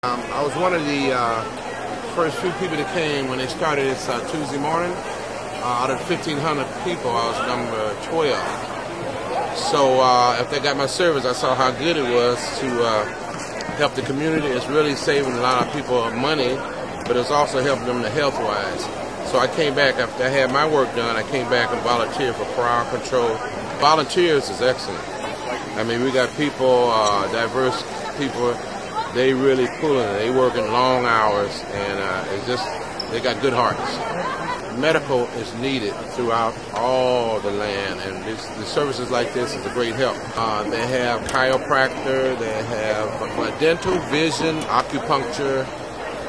I was one of the first few people that came when they started this Tuesday morning. Out of 1,500 people, I was number 12. So after I got my service, I saw how good it was to help the community. It's really saving a lot of people money, but it's also helping them health-wise. So I came back after I had my work done. I came back and volunteered for crowd control. Volunteers is excellent. I mean, we got people, diverse people. They really pulling it. They working long hours, and it's just they got good hearts. Medical is needed throughout all the land, and the services like this is a great help. They have chiropractor, they have dental, vision, acupuncture,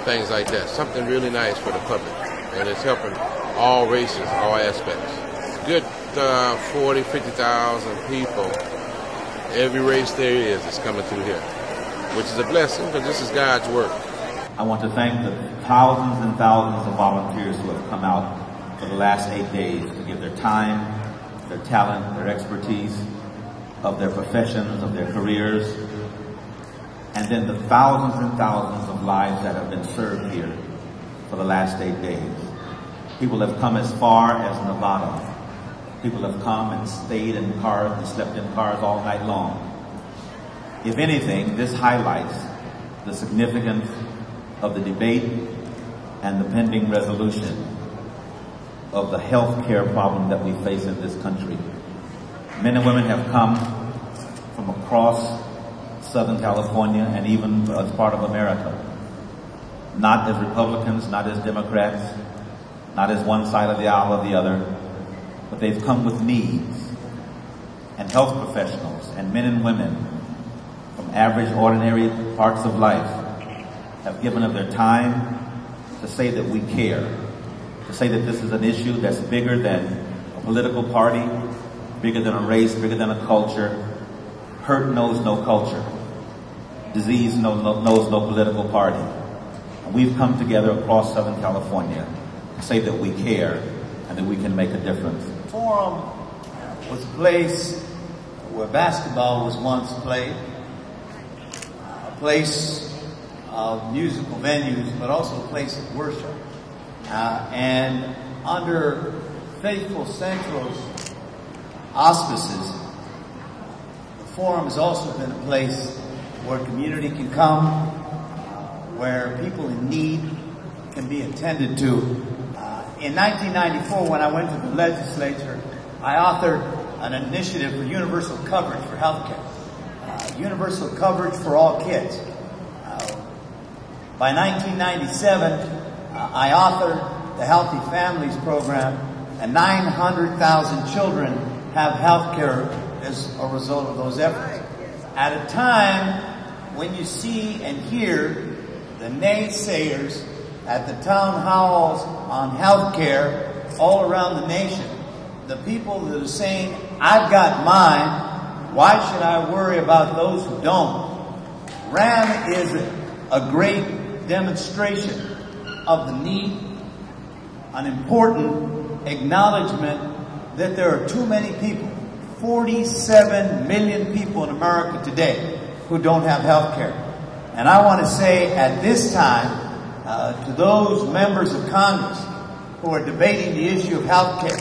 things like that. Something really nice for the public, and it's helping all races, all aspects. Good 40, 50,000 people. Every race there is coming through here, which is a blessing because this is God's work. I want to thank the thousands and thousands of volunteers who have come out for the last 8 days to give their time, their talent, their expertise, of their professions, of their careers, and then the thousands and thousands of lives that have been served here for the last 8 days. People have come as far as Nevada. People have come and stayed in cars and slept in cars all night long. If anything, this highlights the significance of the debate and the pending resolution of the health care problem that we face in this country. Men and women have come from across Southern California and even as part of America, not as Republicans, not as Democrats, not as one side of the aisle or the other, but they've come with needs, and health professionals and men and women from average, ordinary parts of life have given of their time to say that we care, to say that this is an issue that's bigger than a political party, bigger than a race, bigger than a culture. Hurt knows no culture. Disease knows no political party. And we've come together across Southern California to say that we care and that we can make a difference. The Forum was a place where basketball was once played, a place of musical venues, but also a place of worship. And under Faithful Central's auspices, the Forum has also been a place where community can come, where people in need can be attended to. In 1994, when I went to the legislature, I authored an initiative for universal coverage for healthcare, universal coverage for all kids. By 1997, I authored the Healthy Families Program, and 900,000 children have health care as a result of those efforts. At a time when you see and hear the naysayers at the town halls on health care all around the nation, the people that are saying, I've got mine, why should I worry about those who don't? RAM is a great demonstration of the need, an important acknowledgement that there are too many people, 47 million people in America today, who don't have health care. And I want to say at this time, to those members of Congress who are debating the issue of health care,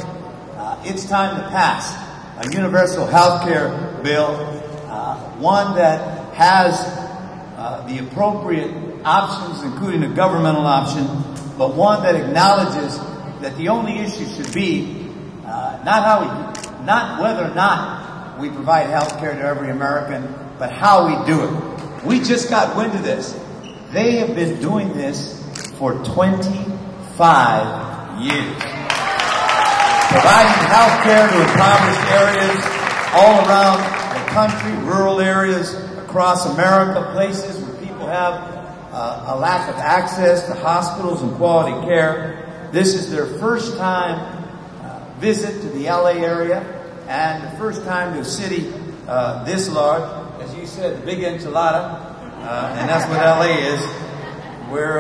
it's time to pass a universal health care bill, one that has the appropriate options, including a governmental option, but one that acknowledges that the only issue should be not whether or not we provide health care to every American, but how we do it. We just got wind of this. They have been doing this for 25 years. Providing health care to impoverished areas all around the country, rural areas across America, places where people have a lack of access to hospitals and quality care. This is their first time visit to the LA area and the first time to a city this large. As you said, the big enchilada, and that's what LA is. We're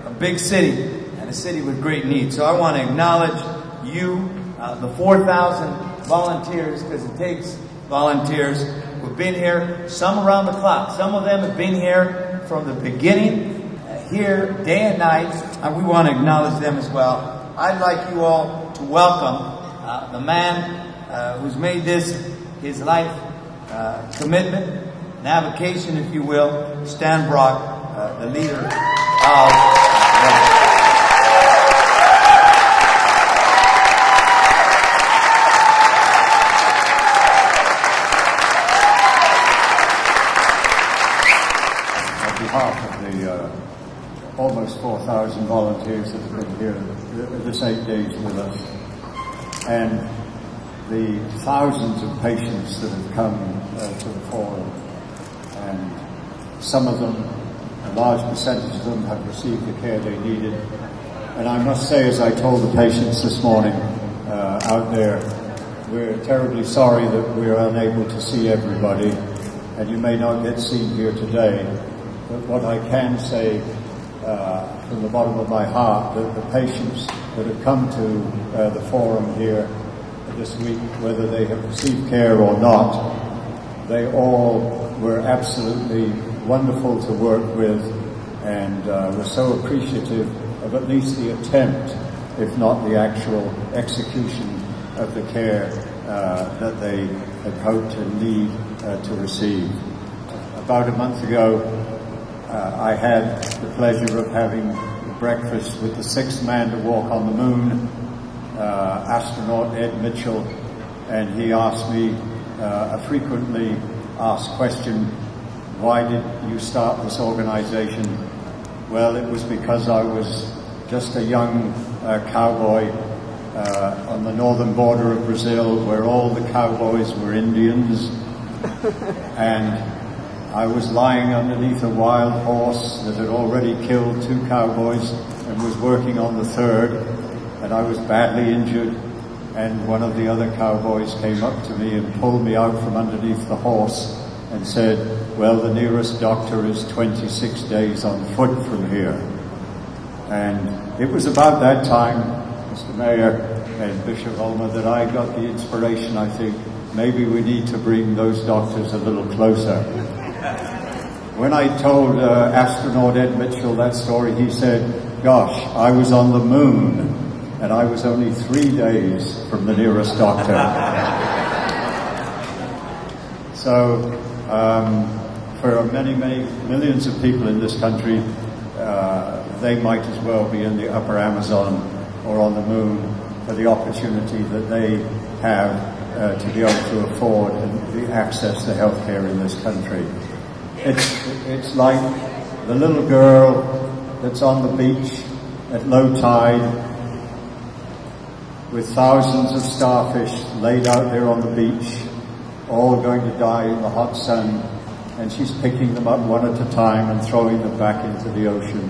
a big city and a city with great needs. So I want to acknowledge you, the 4,000 volunteers, because it takes volunteers who've been here, some around the clock. Some of them have been here from the beginning, here, day and night, and we want to acknowledge them as well. I'd like you all to welcome the man who's made this his life commitment, an avocation, if you will, Stan Brock, the leader of... On behalf of the almost 4,000 volunteers that have been here this 8 days with us, and the thousands of patients that have come to the forum, and some of them, a large percentage of them, have received the care they needed. And I must say, as I told the patients this morning out there, we're terribly sorry that we're unable to see everybody, and you may not get seen here today. But what I can say from the bottom of my heart, that the patients that have come to the forum here this week, whether they have received care or not, they all were absolutely wonderful to work with, and were so appreciative of at least the attempt, if not the actual execution of the care that they had hoped and need to receive. About a month ago, I had the pleasure of having breakfast with the sixth man to walk on the moon, astronaut Ed Mitchell, and he asked me a frequently asked question, why did you start this organization? Well, it was because I was just a young cowboy on the northern border of Brazil, where all the cowboys were Indians, and I was lying underneath a wild horse that had already killed 2 cowboys and was working on the 3rd, and I was badly injured, and one of the other cowboys came up to me and pulled me out from underneath the horse and said, well, the nearest doctor is 26 days on foot from here. And it was about that time, Mr. Mayor and Bishop Ulmer, that I got the inspiration, I think, maybe we need to bring those doctors a little closer. When I told astronaut Ed Mitchell that story, he said, gosh, I was on the moon, and I was only 3 days from the nearest doctor. So, for many, many millions of people in this country, they might as well be in the upper Amazon or on the moon for the opportunity that they have to be able to afford and the access to health care in this country. It's like the little girl that's on the beach at low tide with thousands of starfish laid out there on the beach, all going to die in the hot sun, and she's picking them up one at a time and throwing them back into the ocean.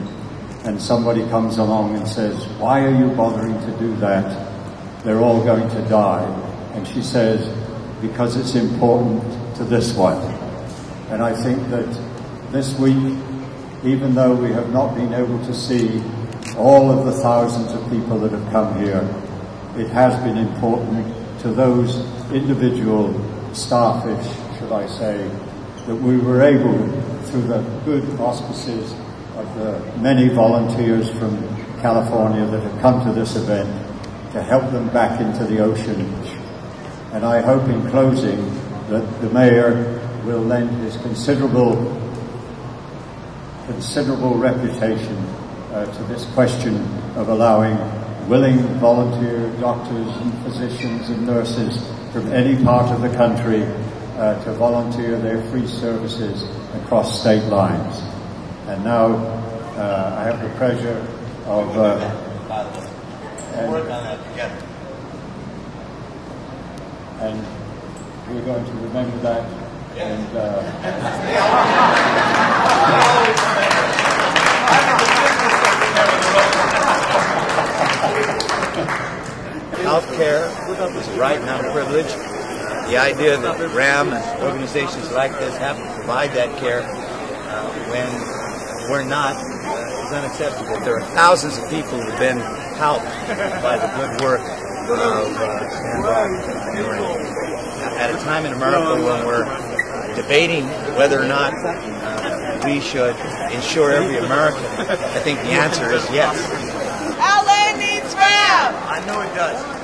And somebody comes along and says, why are you bothering to do that? They're all going to die. And she says, because it's important to this one. And I think that this week, even though we have not been able to see all of the thousands of people that have come here, it has been important to those individual starfish, should I say, that we were able, through the good auspices of the many volunteers from California that have come to this event, to help them back into the ocean. And I hope in closing that the Mayor will lend his considerable reputation to this question of allowing willing volunteer doctors and physicians and nurses from any part of the country to volunteer their free services across state lines. And now I have the pleasure of work on that together. And we're going to remember that. And Healthcare is a right, not a privilege. The idea that RAM and organizations like this have to provide that care when we're not is unacceptable. There are thousands of people who have been helped by the good work of Stan Brock. At a time in America when we're debating whether or not that we should insure every American? I think the answer is yes. LA needs rap! I know it does.